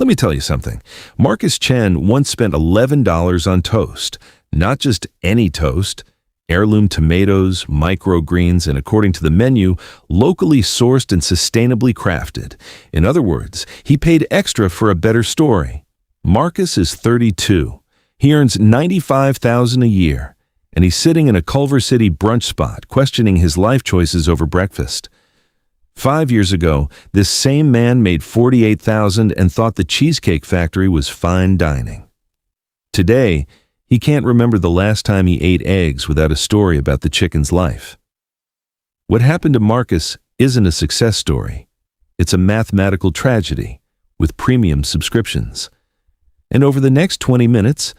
Let me tell you something. Marcus Chen once spent $11 on toast. Not just any toast. Heirloom tomatoes, microgreens, and according to the menu, locally sourced and sustainably crafted. In other words, he paid extra for a better story. Marcus is 32. He earns $95,000 a year, and he's sitting in a Culver City brunch spot questioning his life choices over breakfast. 5 years ago, this same man made $48,000 and thought the Cheesecake Factory was fine dining. Today, he can't remember the last time he ate eggs without a story about the chicken's life. What happened to Marcus isn't a success story. It's a mathematical tragedy with premium subscriptions. And over the next 20 minutes,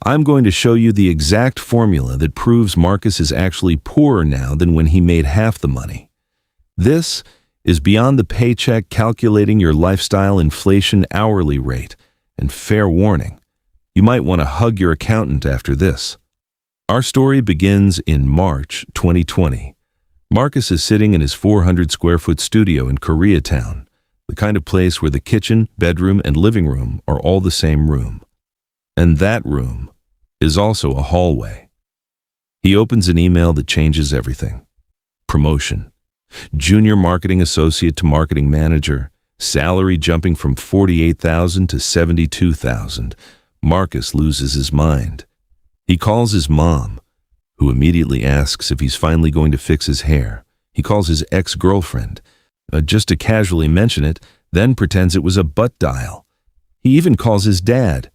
I'm going to show you the exact formula that proves Marcus is actually poorer now than when he made half the money. This is Beyond the Paycheck, calculating your lifestyle inflation hourly rate. And fair warning, you might want to hug your accountant after this. Our story begins in March 2020. Marcus is sitting in his 400-square-foot studio in Koreatown, the kind of place where the kitchen, bedroom, and living room are all the same room. And that room is also a hallway. He opens an email that changes everything. Promotion. Junior marketing associate to marketing manager. Salary jumping from $48,000 to $72,000. Marcus loses his mind. He calls his mom, who immediately asks if he's finally going to fix his hair. He calls his ex-girlfriend, just to casually mention it, then pretends it was a butt dial. He even calls his dad,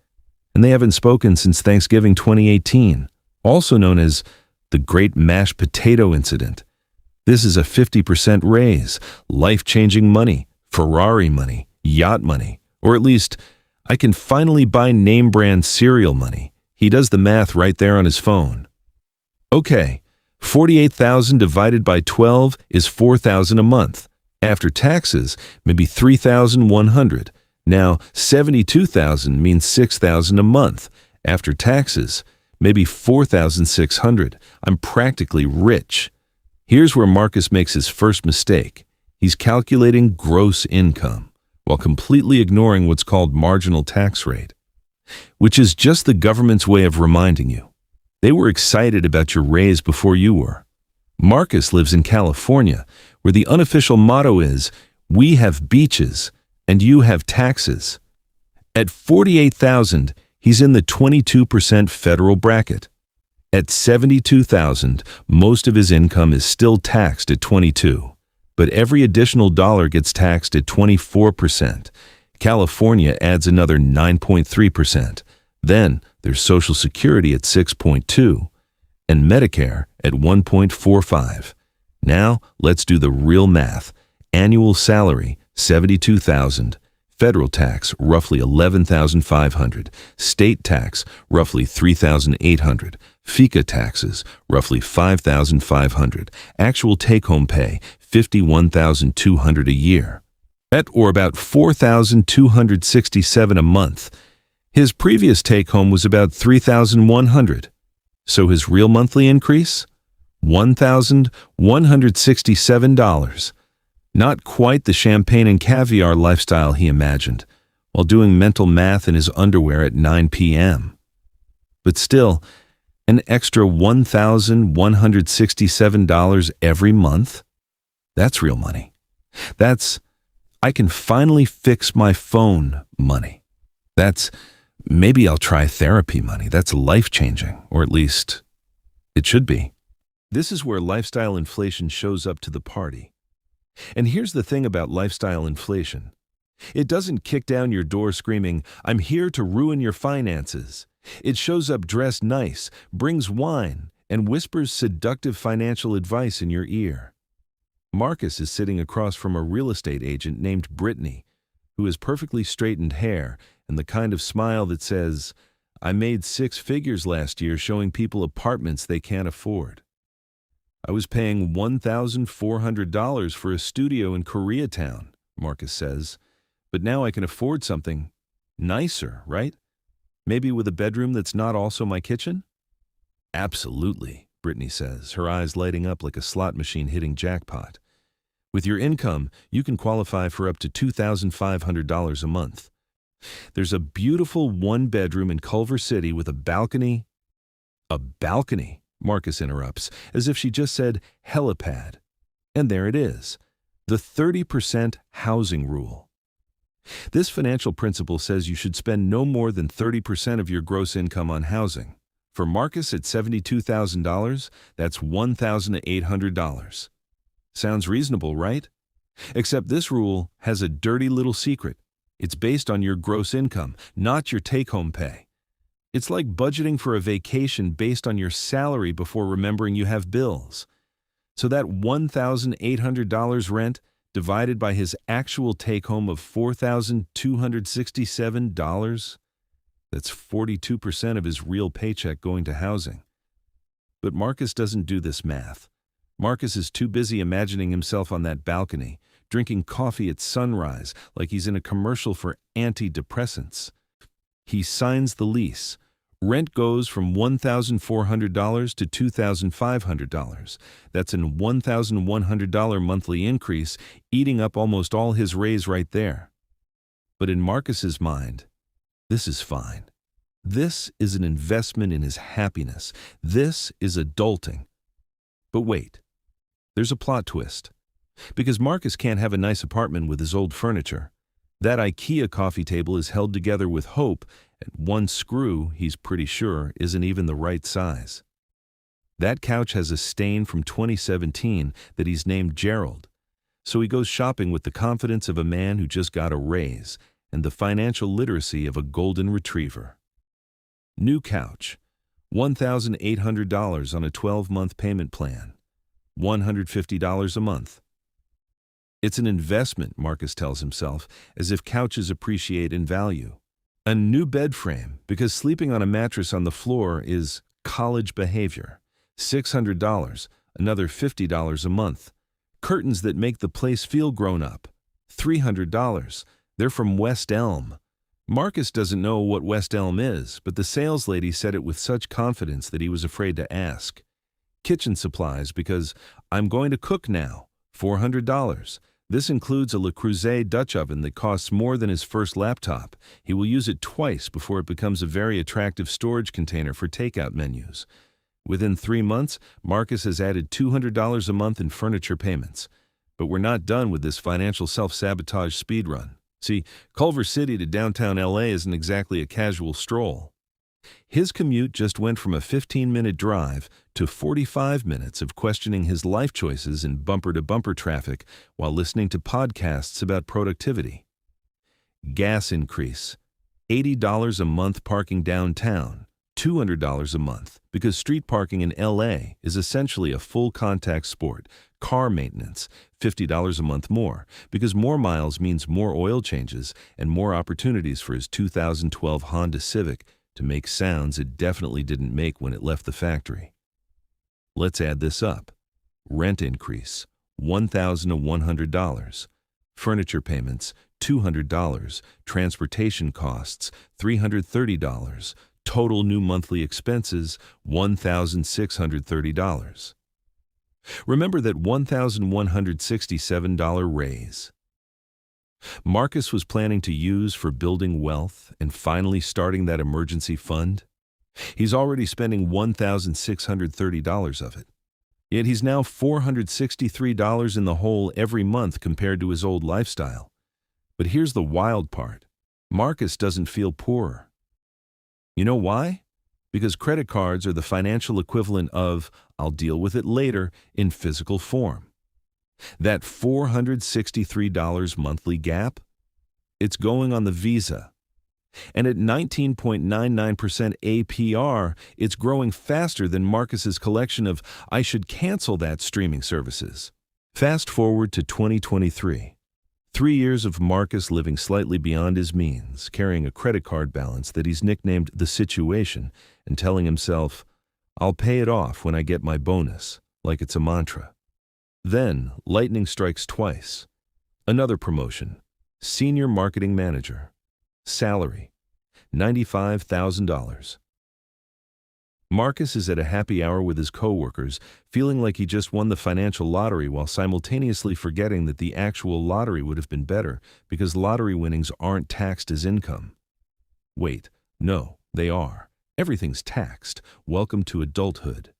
and they haven't spoken since Thanksgiving 2018, also known as the Great Mashed Potato Incident. This is a 50% raise, life-changing money, Ferrari money, yacht money, or at least, I can finally buy name-brand cereal money. He does the math right there on his phone. Okay, $48,000 divided by 12 is $4,000 a month. After taxes, maybe $3,100. Now, $72,000 means $6,000 a month. After taxes, maybe $4,600. I'm practically rich. Here's where Marcus makes his first mistake. He's calculating gross income, while completely ignoring what's called marginal tax rate, which is just the government's way of reminding you. They were excited about your raise before you were. Marcus lives in California, where the unofficial motto is, "We have beaches, and you have taxes." At $48,000, he's in the 22% federal bracket. At $72,000, most of his income is still taxed at 22%, but every additional dollar gets taxed at 24%. California adds another 9.3%. Then there's Social Security at 6.2% and Medicare at 1.45%. Now let's do the real math. Annual salary, $72,000. Federal tax, roughly $11,500. State tax, roughly $3,800. FICA taxes, roughly $5,500. Actual take-home pay, $51,200 a year. Or about $4,267 a month. His previous take-home was about $3,100. So his real monthly increase? $1,167. Not quite the champagne and caviar lifestyle he imagined, while doing mental math in his underwear at 9 p.m. But still, an extra $1,167 every month? That's real money. That's, I can finally fix my phone money. That's, maybe I'll try therapy money. That's life-changing, or at least, it should be. This is where lifestyle inflation shows up to the party. And here's the thing about lifestyle inflation. It doesn't kick down your door screaming, "I'm here to ruin your finances." It shows up dressed nice, brings wine, and whispers seductive financial advice in your ear. Marcus is sitting across from a real estate agent named Brittany, who has perfectly straightened hair and the kind of smile that says, "I made 6 figures last year showing people apartments they can't afford. I was paying $1,400 for a studio in Koreatown," Marcus says, "but now I can afford something nicer, right? Maybe with a bedroom that's not also my kitchen?" "Absolutely," Brittany says, her eyes lighting up like a slot machine hitting jackpot. "With your income, you can qualify for up to $2,500 a month. There's a beautiful one-bedroom in Culver City with a balcony. A balcony, Marcus interrupts, as if she just said helipad. And there it is, the 30% housing rule. This financial principle says you should spend no more than 30% of your gross income on housing. For Marcus at $72,000, that's $1,800. Sounds reasonable, right? Except this rule has a dirty little secret. It's based on your gross income, not your take-home pay. It's like budgeting for a vacation based on your salary before remembering you have bills. So that $1,800 rent divided by his actual take-home of $4,267, that's 42% of his real paycheck going to housing. But Marcus doesn't do this math. Marcus is too busy imagining himself on that balcony, drinking coffee at sunrise like he's in a commercial for antidepressants. He signs the lease. Rent goes from $1,400 to $2,500. That's a $1,100 monthly increase, eating up almost all his raise right there. But in Marcus's mind, this is fine. This is an investment in his happiness. This is adulting. But wait, there's a plot twist. Because Marcus can't have a nice apartment with his old furniture. That IKEA coffee table is held together with hope, and one screw, he's pretty sure, isn't even the right size. That couch has a stain from 2017 that he's named Gerald. So he goes shopping with the confidence of a man who just got a raise and the financial literacy of a golden retriever. New couch, $1,800 on a 12-month payment plan, $150 a month. It's an investment, Marcus tells himself, as if couches appreciate in value. A new bed frame, because sleeping on a mattress on the floor is college behavior. $600, another $50 a month. Curtains that make the place feel grown up. $300. They're from West Elm. Marcus doesn't know what West Elm is, but the sales lady said it with such confidence that he was afraid to ask. Kitchen supplies, because I'm going to cook now. $400. This includes a Le Creuset Dutch oven that costs more than his first laptop. He will use it twice before it becomes a very attractive storage container for takeout menus. Within 3 months, Marcus has added $200 a month in furniture payments. But we're not done with this financial self-sabotage speedrun. See, Culver City to downtown LA isn't exactly a casual stroll. His commute just went from a 15-minute drive to 45 minutes of questioning his life choices in bumper-to-bumper traffic while listening to podcasts about productivity. Gas increase, $80 a month parking downtown, $200 a month, because street parking in LA is essentially a full-contact sport. Car maintenance, $50 a month more, because more miles means more oil changes and more opportunities for his 2012 Honda Civic to make sounds it definitely didn't make when it left the factory. Let's add this up. Rent increase, $1,100. Furniture payments, $200. Transportation costs, $330. Total new monthly expenses, $1,630. Remember that $1,167 raise. Marcus was planning to use for building wealth and finally starting that emergency fund. He's already spending $1,630 of it. Yet he's now $463 in the hole every month compared to his old lifestyle. But here's the wild part. Marcus doesn't feel poorer. You know why? Because credit cards are the financial equivalent of, I'll deal with it later, in physical form. That $463 monthly gap, it's going on the Visa. And at 19.99% APR, it's growing faster than Marcus's collection of I should cancel that streaming services. Fast forward to 2023. 3 years of Marcus living slightly beyond his means, carrying a credit card balance that he's nicknamed The Situation, and telling himself, I'll pay it off when I get my bonus, like it's a mantra. Then, lightning strikes twice. Another promotion. Senior Marketing Manager. Salary, $95,000. Marcus is at a happy hour with his coworkers, feeling like he just won the financial lottery while simultaneously forgetting that the actual lottery would have been better because lottery winnings aren't taxed as income. Wait, no, they are. Everything's taxed. Welcome to adulthood.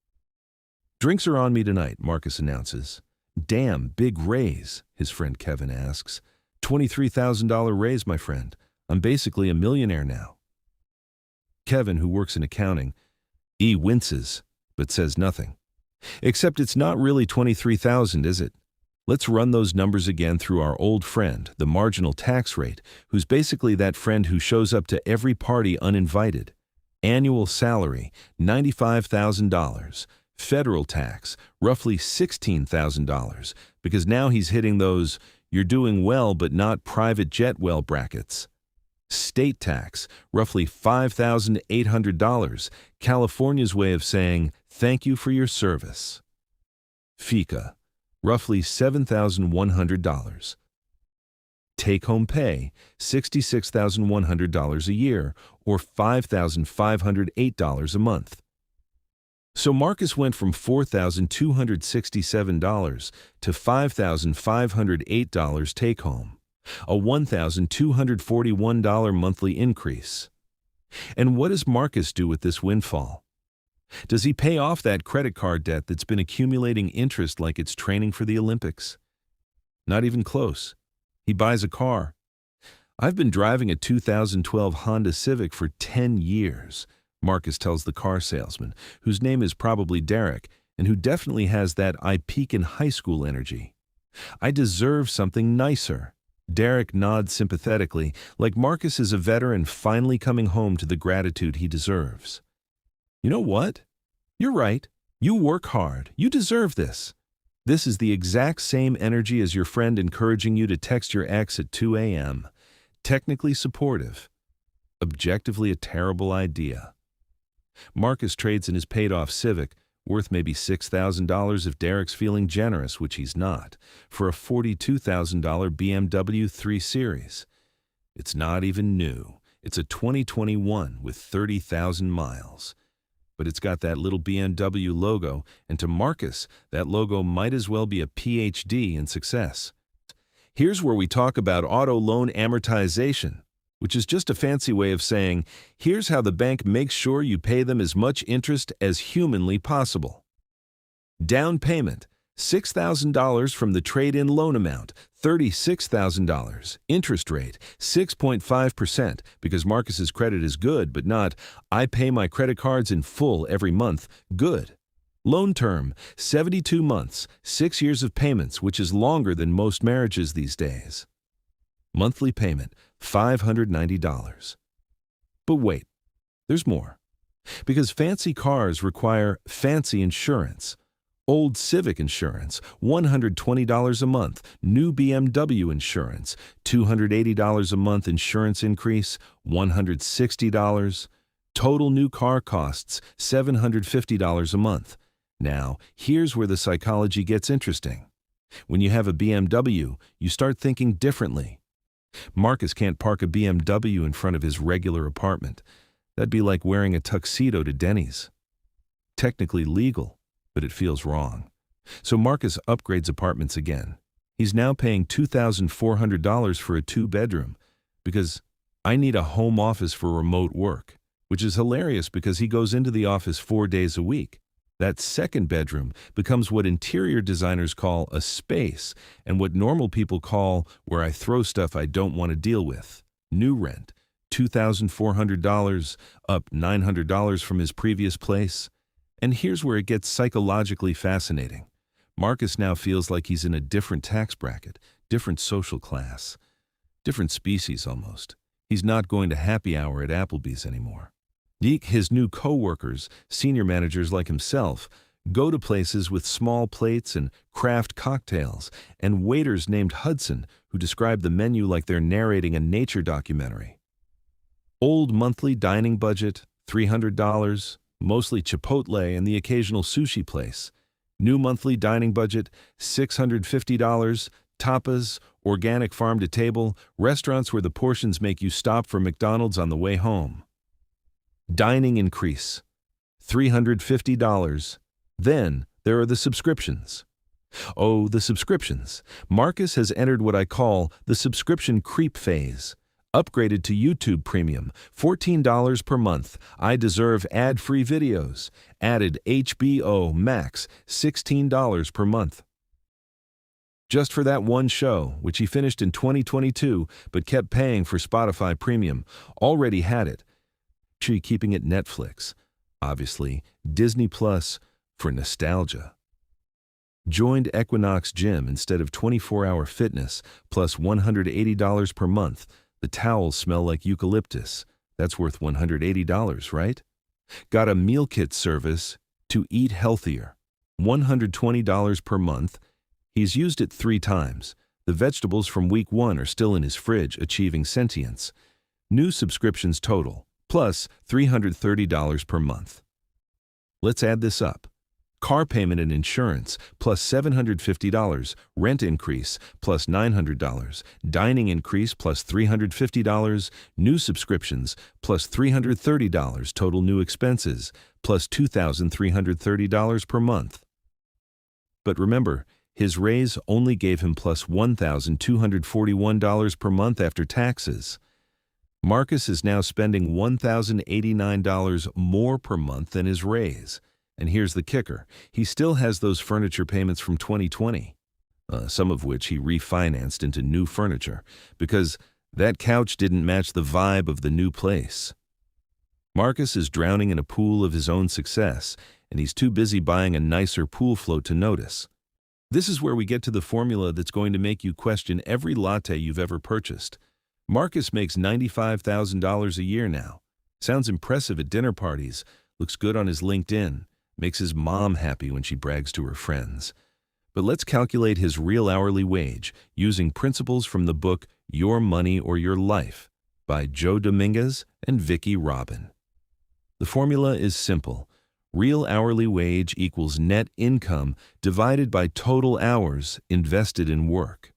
Drinks are on me tonight, Marcus announces. Damn, big raise, his friend Kevin asks. $23,000 raise, my friend. I'm basically a millionaire now. Kevin, who works in accounting, winces, but says nothing. Except it's not really 23,000, is it? Let's run those numbers again through our old friend, the marginal tax rate, who's basically that friend who shows up to every party uninvited. Annual salary, $95,000. Federal tax, roughly $16,000, because now he's hitting those "you're doing well but not private jet well" brackets. State tax, roughly $5,800, California's way of saying thank you for your service. FICA, roughly $7,100. Take-home pay, $66,100 a year, or $5,508 a month. So Marcus went from $4,267 to $5,508 take-home, a $1,241 monthly increase. And what does Marcus do with this windfall? Does he pay off that credit card debt that's been accumulating interest like it's training for the Olympics? Not even close. He buys a car. I've been driving a 2012 Honda Civic for 10 years, Marcus tells the car salesman, whose name is probably Derek, and who definitely has that "I peak in high school" energy. I deserve something nicer. Derek nods sympathetically, like Marcus is a veteran finally coming home to the gratitude he deserves. You know what? You're right. You work hard. You deserve this. This is the exact same energy as your friend encouraging you to text your ex at 2 a.m. Technically supportive. Objectively a terrible idea. Marcus trades in his paid-off Civic, worth maybe $6,000 if Derek's feeling generous, which he's not, for a $42,000 BMW 3 Series. It's not even new. It's a 2021 with 30,000 miles. But it's got that little BMW logo, and to Marcus, that logo might as well be a PhD in success. Here's where we talk about auto loan amortization, which is just a fancy way of saying, here's how the bank makes sure you pay them as much interest as humanly possible. Down payment, $6,000 from the trade-in loan amount, $36,000. Interest rate, 6.5%, because Marcus's credit is good, but not, I pay my credit cards in full every month, good. Loan term, 72 months, 6 years of payments, which is longer than most marriages these days. Monthly payment, $590. But wait, there's more. Because fancy cars require fancy insurance. Old Civic insurance, $120 a month. New BMW insurance, $280 a month insurance increase, $160. Total new car costs, $750 a month. Now, here's where the psychology gets interesting. When you have a BMW, you start thinking differently. Marcus can't park a BMW in front of his regular apartment. That'd be like wearing a tuxedo to Denny's. Technically legal, but it feels wrong. So Marcus upgrades apartments again. He's now paying $2,400 for a 2-bedroom because I need a home office for remote work, which is hilarious because he goes into the office 4 days a week. That second bedroom becomes what interior designers call a space and what normal people call where I throw stuff I don't want to deal with. New rent, $2,400, up $900 from his previous place. And here's where it gets psychologically fascinating. Marcus now feels like he's in a different tax bracket, different social class, different species almost. He's not going to happy hour at Applebee's anymore. His new co-workers, senior managers like himself, go to places with small plates and craft cocktails, and waiters named Hudson who describe the menu like they're narrating a nature documentary. Old monthly dining budget, $300, mostly Chipotle and the occasional sushi place. New monthly dining budget, $650, tapas, organic farm-to-table, restaurants where the portions make you stop for McDonald's on the way home. Dining increase, $350. Then there are the subscriptions. Oh, the subscriptions. Marcus has entered what I call the subscription creep phase. Upgraded to YouTube Premium, $14 per month. I deserve ad-free videos. Added HBO Max, $16 per month. Just for that one show, which he finished in 2022 but kept paying for Spotify Premium. Already had it. Keeping it Netflix. Obviously, Disney Plus for nostalgia. Joined Equinox Gym instead of 24-hour fitness, plus $180 per month. The towels smell like eucalyptus. That's worth $180, right? Got a meal kit service to eat healthier. $120 per month. He's used it 3 times. The vegetables from week 1 are still in his fridge, achieving sentience. New subscriptions total, plus $330 per month. Let's add this up. Car payment and insurance, plus $750, rent increase, plus $900, dining increase, plus $350, new subscriptions, plus $330, total new expenses, plus $2,330 per month. But remember, his raise only gave him plus $1,241 per month after taxes. Marcus is now spending $1,089 more per month than his raise. And here's the kicker. He still has those furniture payments from 2020, some of which he refinanced into new furniture, because that couch didn't match the vibe of the new place. Marcus is drowning in a pool of his own success, and he's too busy buying a nicer pool float to notice. This is where we get to the formula that's going to make you question every latte you've ever purchased. Marcus makes $95,000 a year now. Sounds impressive at dinner parties, looks good on his LinkedIn, makes his mom happy when she brags to her friends. But let's calculate his real hourly wage using principles from the book Your Money or Your Life by Joe Dominguez and Vicki Robin. The formula is simple. Real hourly wage equals net income divided by total hours invested in work.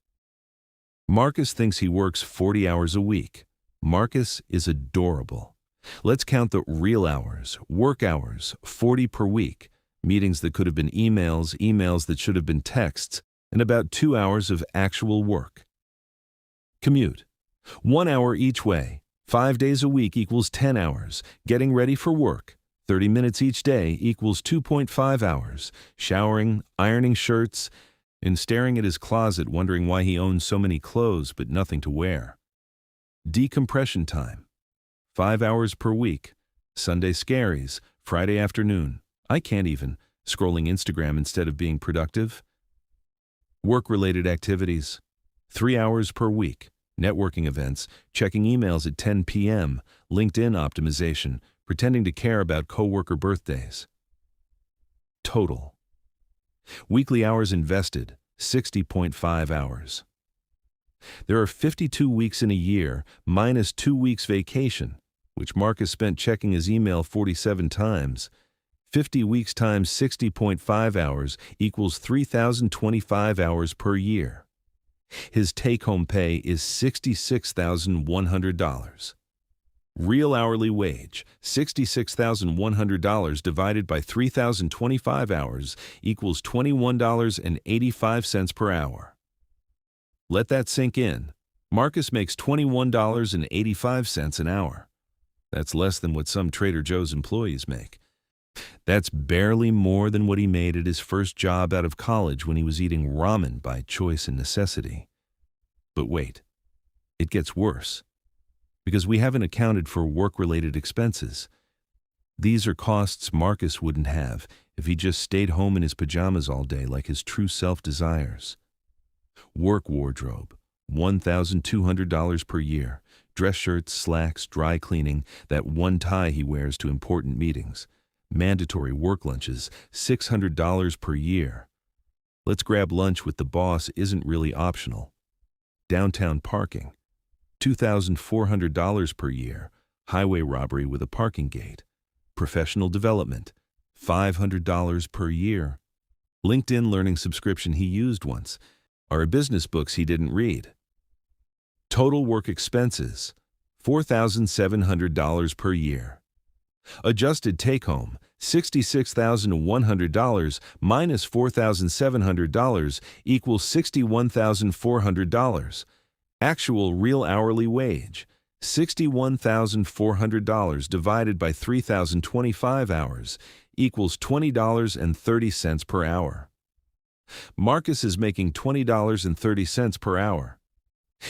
Marcus thinks he works 40 hours a week. Marcus is adorable. Let's count the real hours, work hours, 40 per week, meetings that could have been emails, emails that should have been texts, and about 2 hours of actual work. Commute. 1 hour each way. 5 days a week equals 10 hours. Getting ready for work. 30 minutes each day equals 2.5 hours. Showering, ironing shirts, and staring at his closet wondering why he owns so many clothes but nothing to wear. Decompression time. 5 hours per week. Sunday scaries, Friday afternoon. I can't even. Scrolling Instagram instead of being productive. Work-related activities. 3 hours per week. Networking events, checking emails at 10 p.m., LinkedIn optimization, pretending to care about coworker birthdays. Total. Weekly hours invested, 60.5 hours. There are 52 weeks in a year, minus 2 weeks vacation, which Marcus spent checking his email 47 times. 50 weeks times 60.5 hours equals 3,025 hours per year. His take-home pay is $66,100. Real hourly wage, $66,100 divided by 3,025 hours equals $21.85 per hour. Let that sink in. Marcus makes $21.85 an hour. That's less than what some Trader Joe's employees make. That's barely more than what he made at his first job out of college when he was eating ramen by choice and necessity. But wait, it gets worse. Because we haven't accounted for work-related expenses. These are costs Marcus wouldn't have if he just stayed home in his pajamas all day like his true self desires. Work wardrobe, $1,200 per year. Dress shirts, slacks, dry cleaning, that one tie he wears to important meetings. Mandatory work lunches, $600 per year. Let's grab lunch with the boss isn't really optional. Downtown parking, $2,400 per year. Highway robbery with a parking gate. Professional development, $500 per year. LinkedIn learning subscription he used once. Are business books he didn't read. Total work expenses, $4,700 per year. Adjusted take-home, $66,100 minus $4,700 equals $61,400. Actual real hourly wage, $61,400 divided by 3,025 hours equals $20.30 per hour. Marcus is making $20.30 per hour.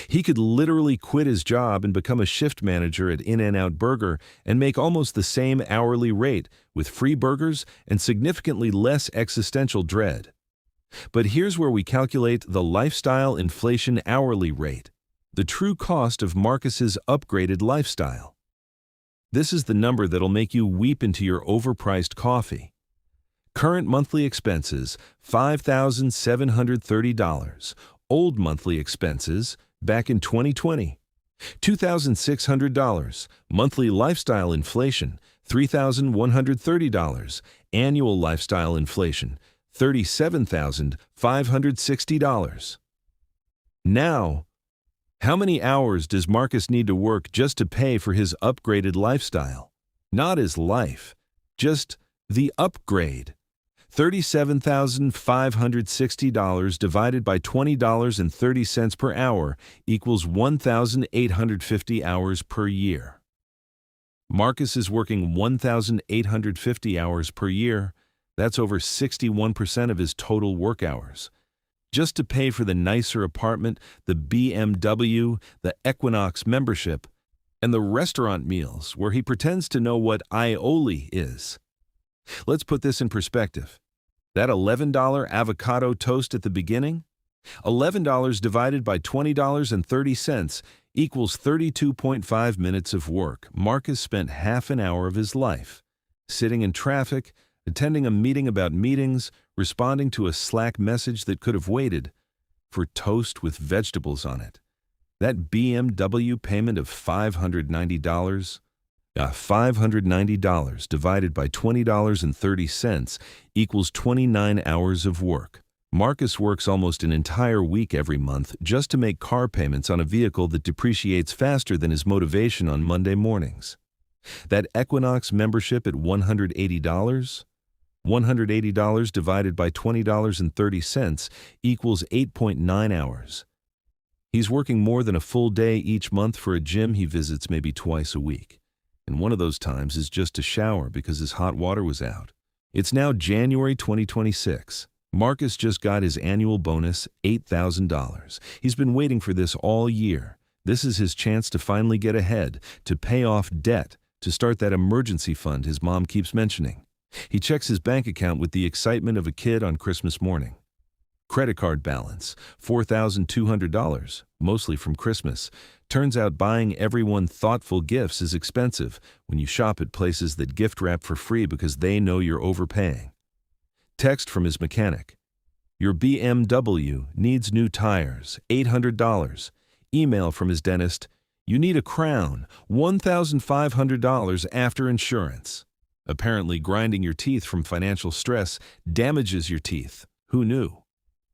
He could literally quit his job and become a shift manager at In-N-Out Burger and make almost the same hourly rate with free burgers and significantly less existential dread. But here's where we calculate the lifestyle inflation hourly rate, the true cost of Marcus's upgraded lifestyle. This is the number that'll make you weep into your overpriced coffee. Current monthly expenses, $5,730. Old monthly expenses, back in 2020, $2,600. Monthly lifestyle inflation, $3,130. Annual lifestyle inflation, $37,560. Now, how many hours does Marcus need to work just to pay for his upgraded lifestyle? Not his life, just the upgrade. $37,560 divided by $20.30 per hour equals 1,850 hours per year. Marcus is working 1,850 hours per year. That's over 61% of his total work hours. Just to pay for the nicer apartment, the BMW, the Equinox membership, and the restaurant meals where he pretends to know what aioli is. Let's put this in perspective. That $11 avocado toast at the beginning? $11 divided by $20.30 equals 32.5 minutes of work. Marcus spent half an hour of his life sitting in traffic, attending a meeting about meetings, responding to a Slack message that could have waited, for toast with vegetables on it. That BMW payment of $590 divided by $20.30 equals 29 hours of work. Marcus works almost an entire week every month just to make car payments on a vehicle that depreciates faster than his motivation on Monday mornings. That Equinox membership at $180? $180 divided by $20.30 equals 8.9 hours. He's working more than a full day each month for a gym he visits maybe twice a week. And one of those times is just to shower because his hot water was out. It's now January 2026. Marcus just got his annual bonus, $8,000. He's been waiting for this all year. This is his chance to finally get ahead, to pay off debt, to start that emergency fund his mom keeps mentioning. He checks his bank account with the excitement of a kid on Christmas morning. Credit card balance, $4,200, mostly from Christmas. Turns out buying everyone thoughtful gifts is expensive when you shop at places that gift wrap for free because they know you're overpaying. Text from his mechanic. Your BMW needs new tires, $800. Email from his dentist. You need a crown, $1,500 after insurance. Apparently grinding your teeth from financial stress damages your teeth. Who knew?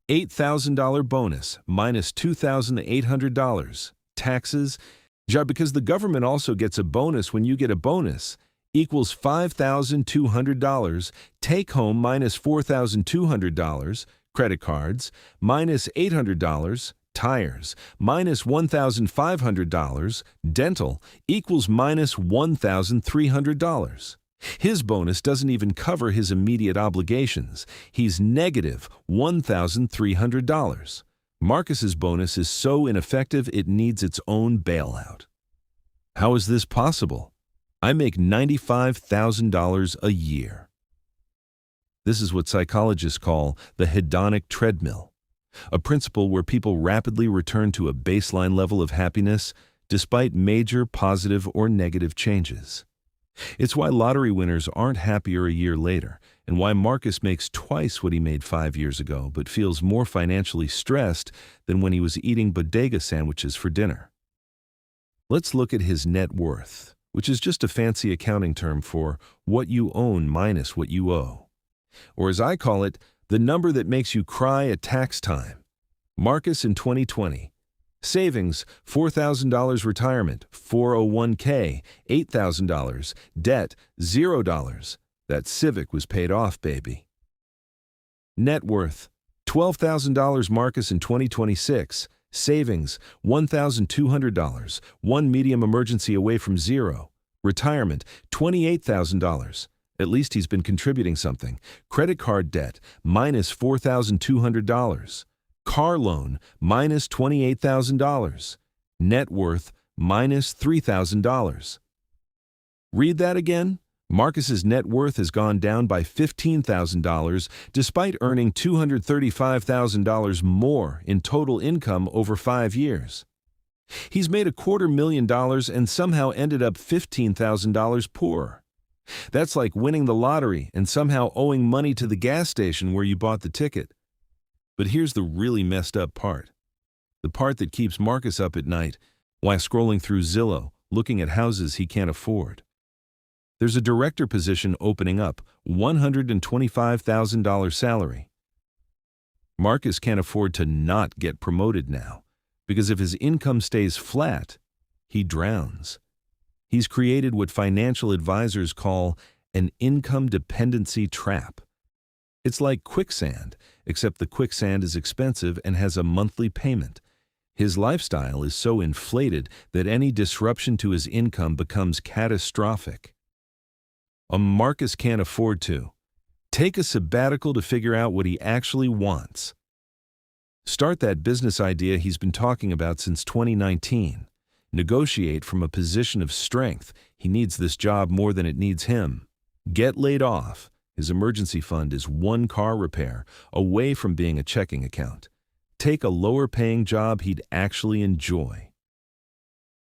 $8,000 bonus minus $2,800. Taxes, because the government also gets a bonus when you get a bonus, equals $5,200. Take home minus $4,200. Credit cards, minus $800. Tires, minus $1,500. Dental equals minus $1,300. His bonus doesn't even cover his immediate obligations. He's negative $1,300. Marcus's bonus is so ineffective it needs its own bailout. How is this possible? I make $95,000 a year. This is what psychologists call the hedonic treadmill, a principle where people rapidly return to a baseline level of happiness despite major positive or negative changes. It's why lottery winners aren't happier a year later, and why Marcus makes twice what he made 5 years ago but feels more financially stressed than when he was eating bodega sandwiches for dinner. Let's look at his net worth, which is just a fancy accounting term for what you own minus what you owe. Or as I call it, the number that makes you cry at tax time. Marcus in 2020, Savings, $4,000. Retirement, 401k, $8,000. Debt, $0. That Civic was paid off, baby. Net worth, $12,000. Marcus in 2026. Savings, $1,200. One medium emergency away from zero. Retirement, $28,000. At least he's been contributing something. Credit card debt, minus $4,200. Car loan, minus $28,000. Net worth, minus $3,000. Read that again? Marcus's net worth has gone down by $15,000 despite earning $235,000 more in total income over 5 years. He's made $250,000 and somehow ended up $15,000 poorer. That's like winning the lottery and somehow owing money to the gas station where you bought the ticket. But here's the really messed up part. The part that keeps Marcus up at night while scrolling through Zillow, looking at houses he can't afford. There's a director position opening up, $125,000 salary. Marcus can't afford to not get promoted now, because if his income stays flat, he drowns. He's created what financial advisors call an income dependency trap. It's like quicksand, except the quicksand is expensive and has a monthly payment. His lifestyle is so inflated that any disruption to his income becomes catastrophic. Marcus can't afford to. Take a sabbatical to figure out what he actually wants. Start that business idea he's been talking about since 2019. Negotiate from a position of strength. He needs this job more than it needs him. Get laid off. His emergency fund is one car repair away from being a checking account. Take a lower-paying job he'd actually enjoy.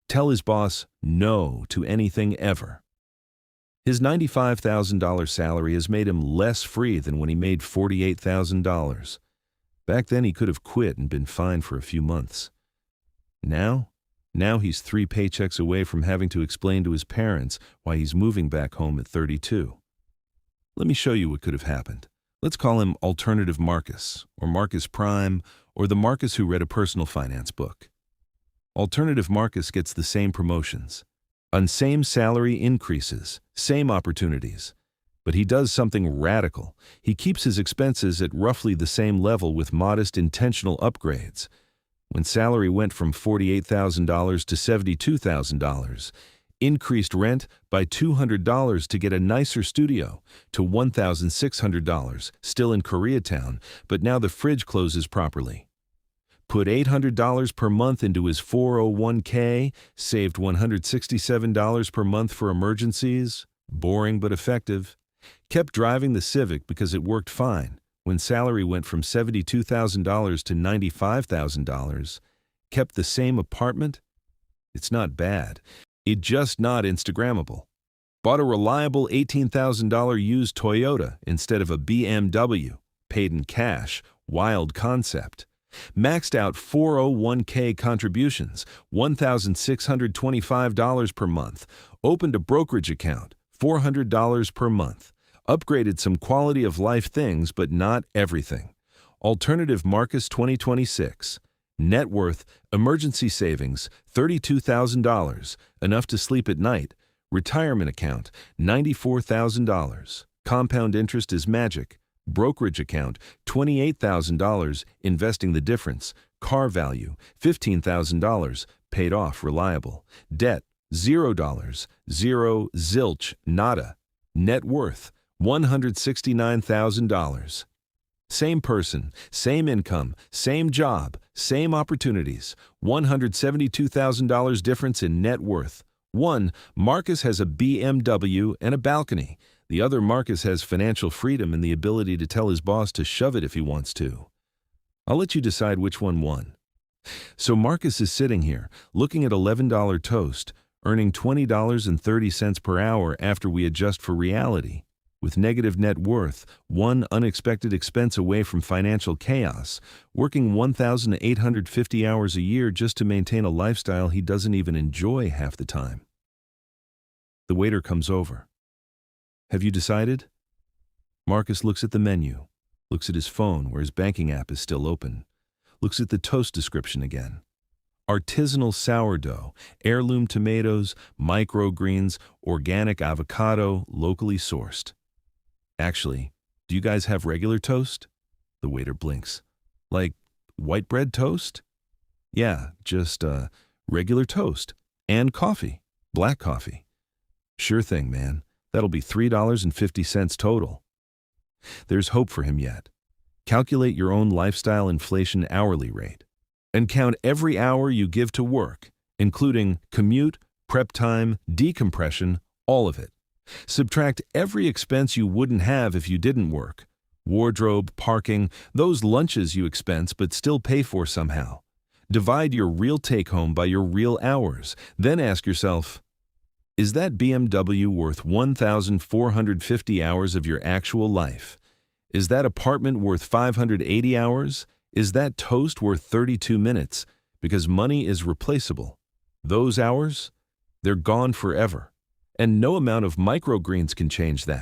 Tell his boss no to anything ever. His $95,000 salary has made him less free than when he made $48,000. Back then he could have quit and been fine for a few months. Now he's 3 paychecks away from having to explain to his parents why he's moving back home at 32. Let me show you what could have happened. Let's call him Alternative Marcus, or Marcus Prime, or the Marcus who read a personal finance book. Alternative Marcus gets the same promotions, on same salary increases, same opportunities. But he does something radical. He keeps his expenses at roughly the same level with modest intentional upgrades. When salary went from $48,000 to $72,000, increased rent by $200 to get a nicer studio to $1,600, still in Koreatown, but now the fridge closes properly. Put $800 per month into his 401k, saved $167 per month for emergencies, boring but effective. Kept driving the Civic because it worked fine. When salary went from $72,000 to $95,000, kept the same apartment. It's not bad. It's just not Instagrammable. Bought a reliable $18,000 used Toyota instead of a BMW. Paid in cash. Wild concept. Maxed out 401k contributions, $1,625 per month. Opened a brokerage account, $400 per month. Upgraded some quality of life things, but not everything. Alternative Marcus 2026. Net worth, emergency savings, $32,000, enough to sleep at night. Retirement account, $94,000. Compound interest is magic. Brokerage account, $28,000, investing the difference. Car value, $15,000, paid off, reliable. Debt, $0, zero, zilch, nada. Net worth, $169,000. Same person, same income, same job, same opportunities. $172,000 difference in net worth. One, Marcus has a BMW and a balcony. The other, Marcus has financial freedom and the ability to tell his boss to shove it if he wants to. I'll let you decide which one won. So Marcus is sitting here, looking at $11 toast, earning $20.30 per hour after we adjust for reality, with negative net worth, one unexpected expense away from financial chaos, working 1,850 hours a year just to maintain a lifestyle he doesn't even enjoy half the time. The waiter comes over. Have you decided? Marcus looks at the menu, looks at his phone where his banking app is still open, looks at the toast description again. artisanal sourdough, heirloom tomatoes, microgreens, organic avocado, locally sourced. Actually, do you guys have regular toast? The waiter blinks. Like white bread toast? Yeah, just regular toast. And coffee. Black coffee. Sure thing, man. That'll be $3.50 total. There's hope for him yet. Calculate your own lifestyle inflation hourly rate. And count every hour you give to work, including commute, prep time, decompression, all of it. Subtract every expense you wouldn't have if you didn't work. Wardrobe, parking, those lunches you expense but still pay for somehow. Divide your real take-home by your real hours. Then ask yourself, is that BMW worth 1,450 hours of your actual life? Is that apartment worth 580 hours? Is that toast worth 32 minutes? Because money is replaceable. Those hours, they're gone forever. And no amount of microgreens can change that.